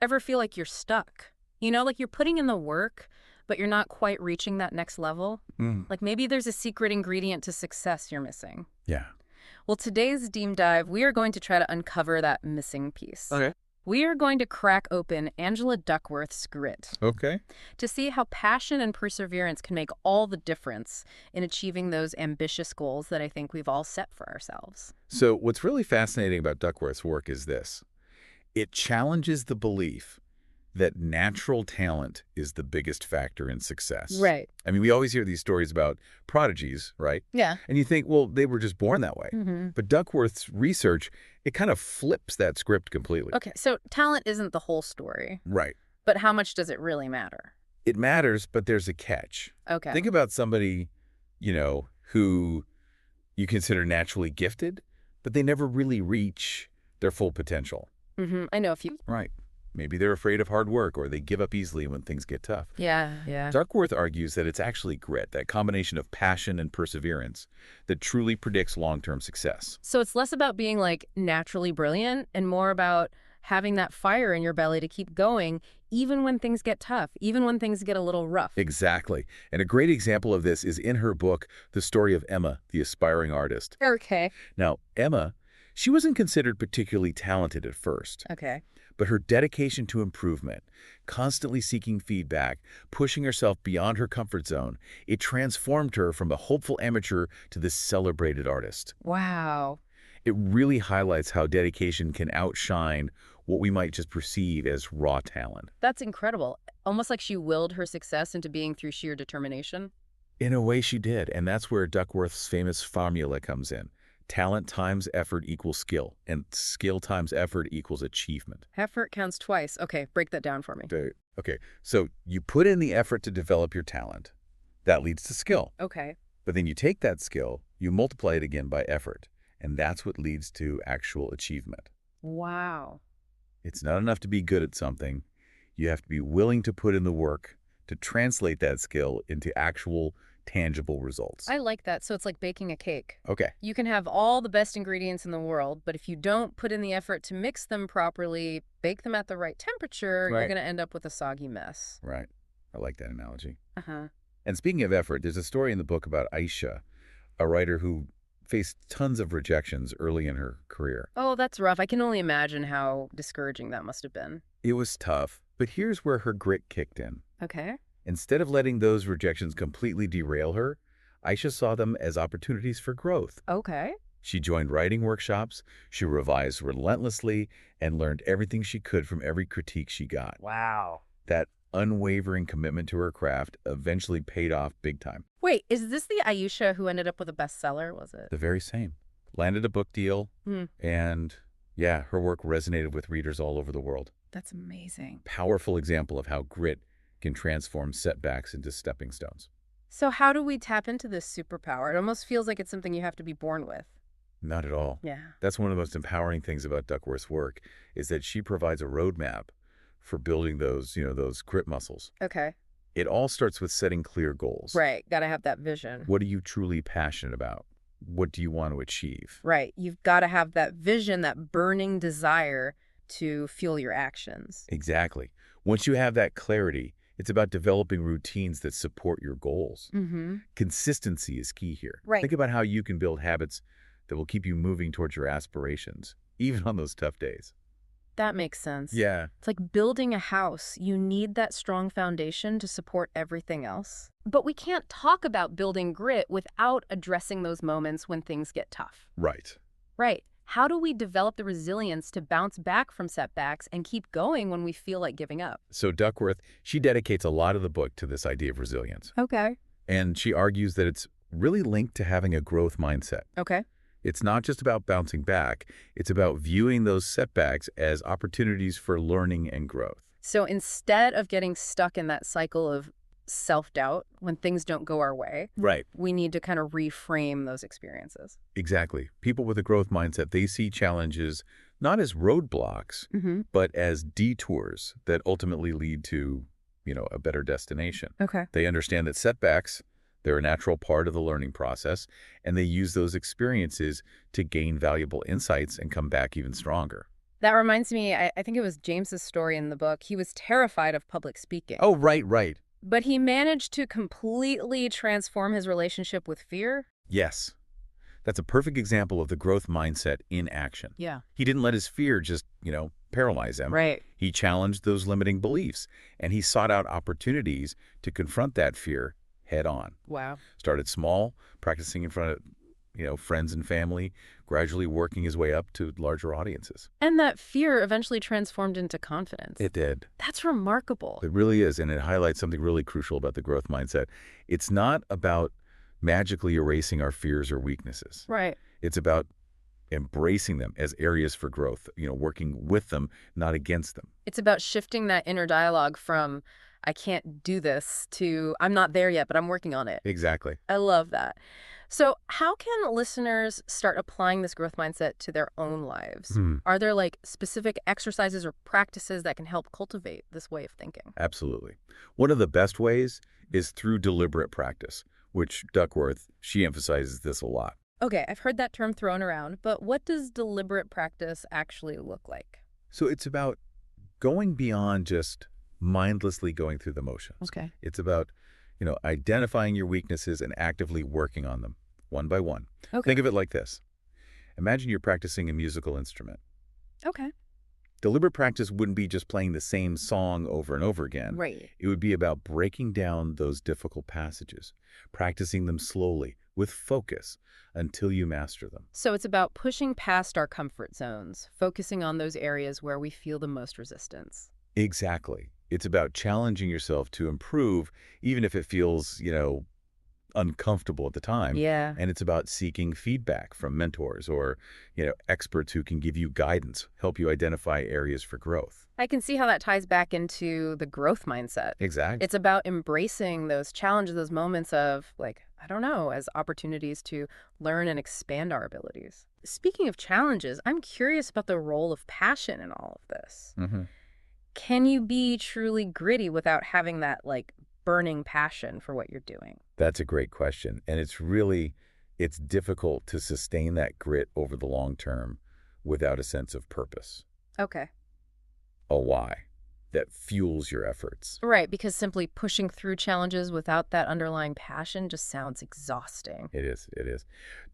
ever feel like you're stuck? You know, like you're putting in the work, but you're not quite reaching that next level? Mm. Like maybe there's a secret ingredient to success you're missing. Yeah. Well, today's Deep Dive, we are going to try to uncover that missing piece. Okay. We are going to crack open Angela Duckworth's grit Okay. to see how passion and perseverance can make all the difference in achieving those ambitious goals that I think we've all set for ourselves. So what's really fascinating about Duckworth's work is this. It challenges the belief that natural talent is the biggest factor in success. Right. I mean, we always hear these stories about prodigies, right? Yeah. And you think, well, they were just born that way. But Duckworth's research, it kind of flips that script completely. Okay, so talent isn't the whole story, Right. but how much does it really matter? It matters, but there's a catch. Okay. Think about somebody, who you consider naturally gifted, but they never really reach their full potential. I know a few. Right. Maybe they're afraid of hard work or they give up easily when things get tough. Yeah. Duckworth argues that it's actually grit, that combination of passion and perseverance, that truly predicts long-term success. So it's less about being like naturally brilliant and more about having that fire in your belly to keep going even when things get tough, even when things get a little rough. Exactly. And a great example of this is in her book, The Story of Emma, the Aspiring Artist. Okay. Now, Emma, she wasn't considered particularly talented at first. Okay. But her dedication to improvement, constantly seeking feedback, pushing herself beyond her comfort zone, it transformed her from a hopeful amateur to this celebrated artist. Wow. It really highlights how dedication can outshine what we might just perceive as raw talent. That's incredible. Almost like she willed her success into being through sheer determination. In a way she did, and that's where Duckworth's famous formula comes in. Talent times effort equals skill, and skill times effort equals achievement. Effort counts twice. Okay, break that down for me. Okay, so you put in the effort to develop your talent. That leads to skill. Okay. But then you take that skill, you multiply it again by effort, and that's what leads to actual achievement. Wow. It's not enough to be good at something. You have to be willing to put in the work to translate that skill into actual tangible results. I like that. So it's like baking a cake. Okay. You can have all the best ingredients in the world, but if you don't put in the effort to mix them properly, bake them at the right temperature, you're Right. going to end up with a soggy mess. Right. I like that analogy. Uh-huh. And speaking of effort, there's a story in the book about Aisha, a writer who faced tons of rejections early in her career. Oh, that's rough. I can only imagine how discouraging that must have been. It was tough, but here's where her grit kicked in. Okay. Instead of letting those rejections completely derail her, Aisha saw them as opportunities for growth. Okay. She joined writing workshops, she revised relentlessly, and learned everything she could from every critique she got. Wow. That unwavering commitment to her craft eventually paid off big time. Wait, is this the Ayesha who ended up with a bestseller, was it? The very same. Landed a book deal, and yeah, her work resonated with readers all over the world. That's amazing. Powerful example of how grit can transform setbacks into stepping stones. So how do we tap into this superpower? It almost feels like it's something you have to be born with. Not at all. Yeah. That's one of the most empowering things about Duckworth's work, is that she provides a roadmap for building those grit muscles. Okay. It all starts with setting clear goals. Right. Got to have that vision. What are you truly passionate about? What do you want to achieve? Right. You've got to have that vision, that burning desire to fuel your actions. Exactly. Once you have that clarity, it's about developing routines that support your goals. Consistency is key here. Right. Think about how you can build habits that will keep you moving towards your aspirations, even on those tough days. That makes sense. Yeah. It's like building a house. You need that strong foundation to support everything else. But we can't talk about building grit without addressing those moments when things get tough. Right. Right. How do we develop the resilience to bounce back from setbacks and keep going when we feel like giving up? So Duckworth, she dedicates a lot of the book to this idea of resilience. Okay. And she argues that it's really linked to having a growth mindset. Okay. It's not just about bouncing back. It's about viewing those setbacks as opportunities for learning and growth. So instead of getting stuck in that cycle of self-doubt when things don't go our way, Right. we need to kind of reframe those experiences. Exactly. People with a growth mindset, they see challenges not as roadblocks, but as detours that ultimately lead to, a better destination. Okay. They understand that setbacks, they're a natural part of the learning process, and they use those experiences to gain valuable insights and come back even stronger. That reminds me, I think it was James's story in the book. He was terrified of public speaking, Oh, right, right. but he managed to completely transform his relationship with fear. Yes. That's a perfect example of the growth mindset in action. Yeah. He didn't let his fear just, paralyze him. Right. He challenged those limiting beliefs, and he sought out opportunities to confront that fear head on. Wow. Started small, practicing in front of, friends and family, gradually working his way up to larger audiences. And that fear eventually transformed into confidence. It did. That's remarkable. It really is, and it highlights something really crucial about the growth mindset. It's not about magically erasing our fears or weaknesses. Right. It's about embracing them as areas for growth, working with them, not against them. It's about shifting that inner dialogue from, I can't do this, to, I'm not there yet, but I'm working on it. Exactly. I love that. So how can listeners start applying this growth mindset to their own lives? Are there like specific exercises or practices that can help cultivate this way of thinking? Absolutely. One of the best ways is through deliberate practice, which Duckworth, she emphasizes this a lot. Okay, I've heard that term thrown around, but what does deliberate practice actually look like? So it's about going beyond just mindlessly going through the motions. Okay. It's about, identifying your weaknesses and actively working on them one by one. Okay. Think of it like this. Imagine you're practicing a musical instrument. Okay. Deliberate practice wouldn't be just playing the same song over and over again. Right. It would be about breaking down those difficult passages, practicing them slowly, with focus, until you master them. So it's about pushing past our comfort zones, focusing on those areas where we feel the most resistance. Exactly. It's about challenging yourself to improve, even if it feels, uncomfortable at the time. Yeah. And it's about seeking feedback from mentors or, experts who can give you guidance, help you identify areas for growth. I can see how that ties back into the growth mindset. Exactly. It's about embracing those challenges, those moments of, like, I don't know, as opportunities to learn and expand our abilities. Speaking of challenges, I'm curious about the role of passion in all of this. Can you be truly gritty without having that, like, burning passion for what you're doing? That's a great question. And it's difficult to sustain that grit over the long term without a sense of purpose, Okay. a why that fuels your efforts. Right, because simply pushing through challenges without that underlying passion just sounds exhausting. It is. It is.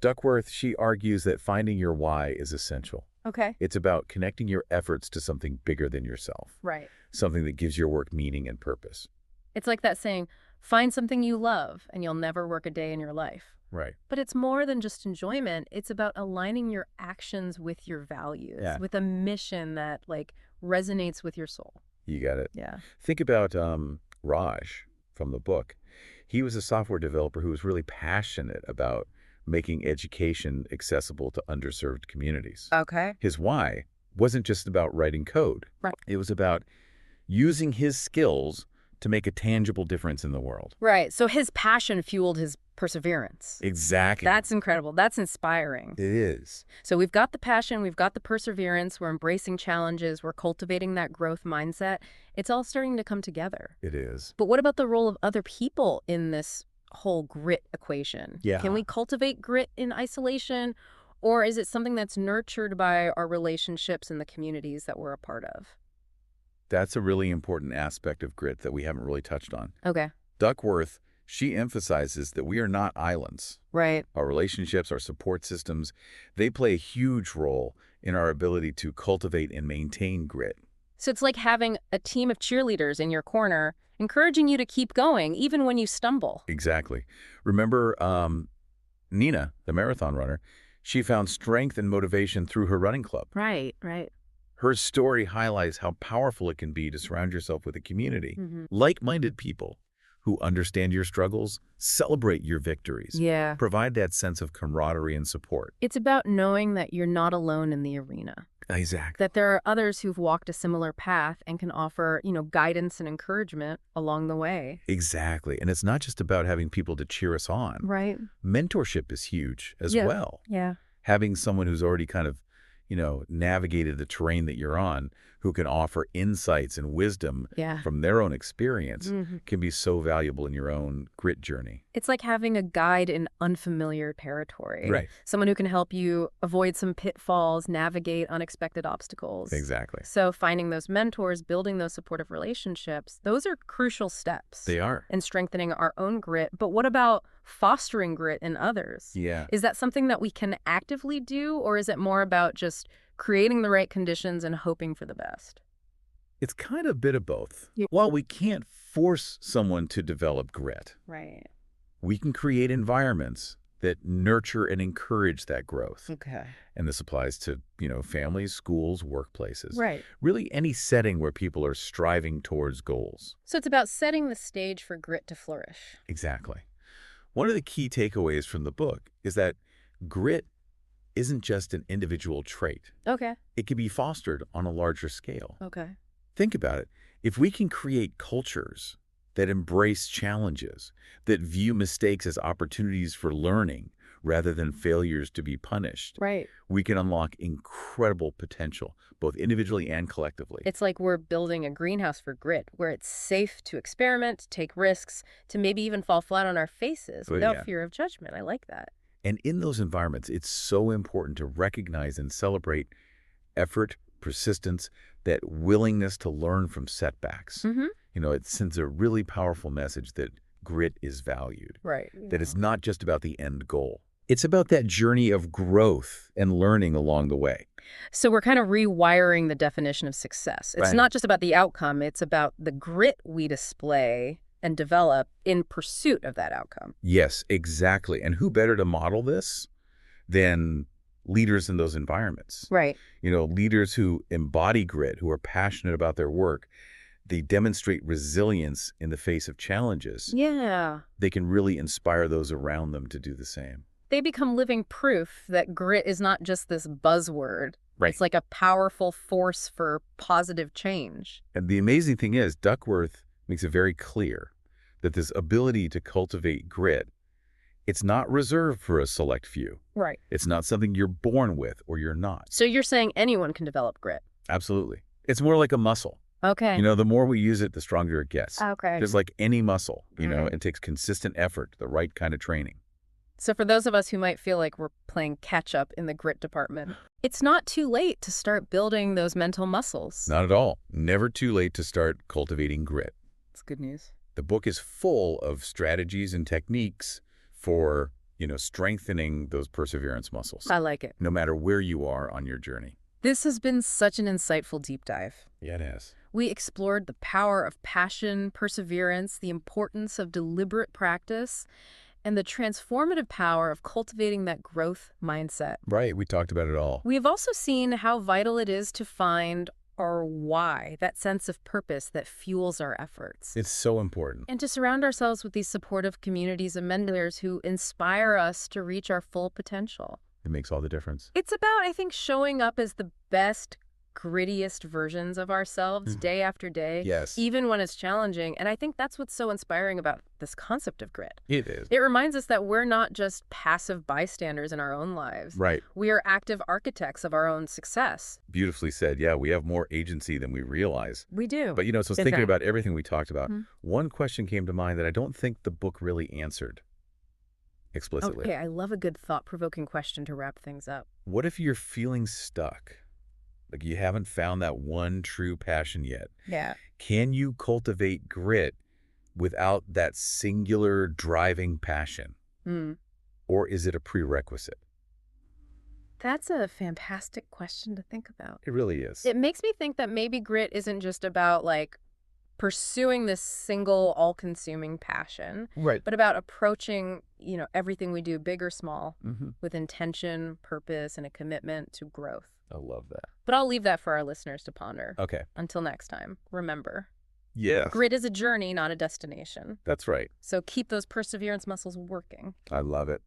Duckworth, she argues that finding your why is essential. Okay. It's about connecting your efforts to something bigger than yourself, Right. something that gives your work meaning and purpose. It's like that saying, find something you love and you'll never work a day in your life. Right. But it's more than just enjoyment. It's about aligning your actions with your values, Yeah. with a mission that, like, resonates with your soul. You got it. Yeah. Think about Raj from the book. He was a software developer who was really passionate about making education accessible to underserved communities. Okay. His why wasn't just about writing code. Right. It was about using his skills to make a tangible difference in the world. Right. So his passion fueled his perseverance. Exactly. That's incredible. That's inspiring. It is. So we've got the passion, we've got the perseverance, we're embracing challenges, we're cultivating that growth mindset. It's all starting to come together. It is. But what about the role of other people in this whole grit equation? Yeah. Can we cultivate grit in isolation, or is it something that's nurtured by our relationships and the communities that we're a part of? That's a really important aspect of grit that we haven't really touched on. Okay. Duckworth, she emphasizes that we are not islands. Right. Our relationships, our support systems, they play a huge role in our ability to cultivate and maintain grit. So it's like having a team of cheerleaders in your corner, encouraging you to keep going, even when you stumble. Exactly. Remember Nina, the marathon runner, she found strength and motivation through her running club. Right, right. Her story highlights how powerful it can be to surround yourself with a community, like-minded people who understand your struggles, celebrate your victories, Yeah. provide that sense of camaraderie and support. It's about knowing that you're not alone in the arena, Exactly. that there are others who've walked a similar path and can offer, guidance and encouragement along the way. Exactly. And it's not just about having people to cheer us on. Right. Mentorship is huge as Yeah. well. Yeah. Having someone who's already kind of, navigated the terrain that you're on, who can offer insights and wisdom Yeah. from their own experience hmm can be so valuable in your own grit journey. It's like having a guide in unfamiliar territory, Right. someone who can help you avoid some pitfalls, navigate unexpected obstacles. Exactly. So finding those mentors, building those supportive relationships, those are crucial steps They are. in strengthening our own grit. But what about fostering grit in others? Yeah. Is that something that we can actively do, or is it more about just creating the right conditions and hoping for the best? It's kind of a bit of both. Yeah. While we can't force someone to develop grit, Right. we can create environments that nurture and encourage that growth. Okay. And this applies to, families, schools, workplaces, Right. really any setting where people are striving towards goals. So it's about setting the stage for grit to flourish. Exactly. One of the key takeaways from the book is that grit isn't just an individual trait. Okay. It can be fostered on a larger scale. Okay. Think about it. If we can create cultures that embrace challenges, that view mistakes as opportunities for learning rather than failures to be punished, Right. we can unlock incredible potential, both individually and collectively. It's like we're building a greenhouse for grit, where it's safe to experiment, take risks, to maybe even fall flat on our faces Oh, without yeah. fear of judgment. I like that. And in those environments, it's so important to recognize and celebrate effort, persistence, that willingness to learn from setbacks. Mm-hmm. It sends a really powerful message that grit is valued, Right. that it's not just about the end goal. It's about that journey of growth and learning along the way. So we're kind of rewiring the definition of success. It's Right. not just about the outcome, it's about the grit we display and develop in pursuit of that outcome. Yes, exactly. And who better to model this than leaders in those environments? Right. Leaders who embody grit, who are passionate about their work, they demonstrate resilience in the face of challenges. Yeah. They can really inspire those around them to do the same. They become living proof that grit is not just this buzzword. Right. It's like a powerful force for positive change. And the amazing thing is, Duckworth makes it very clear that this ability to cultivate grit, it's not reserved for a select few. Right. It's not something you're born with or you're not. So you're saying anyone can develop grit? Absolutely. It's more like a muscle. Okay. The more we use it, the stronger it gets. Okay. Just like any muscle, Mhm. it takes consistent effort, the right kind of training. So for those of us who might feel like we're playing catch up in the grit department, it's not too late to start building those mental muscles. Not at all. Never too late to start cultivating grit. It's good news. The book is full of strategies and techniques for, strengthening those perseverance muscles, I like it. no matter where you are on your journey. This has been such an insightful deep dive. Yeah, it is. We explored the power of passion, perseverance, the importance of deliberate practice, and the transformative power of cultivating that growth mindset. Right. We talked about it all. We have also seen how vital it is to find our why, that sense of purpose that fuels our efforts. It's so important. And to surround ourselves with these supportive communities of mentors who inspire us to reach our full potential. It makes all the difference. It's about, I think, showing up as the best, grittiest versions of ourselves day after day, Yes. even when it's challenging. And I think that's what's so inspiring about this concept of grit. It is. It reminds us that we're not just passive bystanders in our own lives. Right. We are active architects of our own success. Beautifully said. Yeah, we have more agency than we realize. We do. But, so I was thinking Exactly. about everything we talked about. Mhm. One question came to mind that I don't think the book really answered explicitly. Okay, I love a good thought-provoking question to wrap things up. What if you're feeling stuck? Like you haven't found that one true passion yet? Yeah. Can you cultivate grit without that singular driving passion? Mm. Or is it a prerequisite? That's a fantastic question to think about. It really is. It makes me think that maybe grit isn't just about pursuing this single all-consuming passion, Right. but about approaching, everything we do, big or small, Mm-hmm. with intention, purpose, and a commitment to growth. I love that. But I'll leave that for our listeners to ponder. Okay. Until next time, remember, Yes. grit is a journey, not a destination. That's right. So keep those perseverance muscles working. I love it.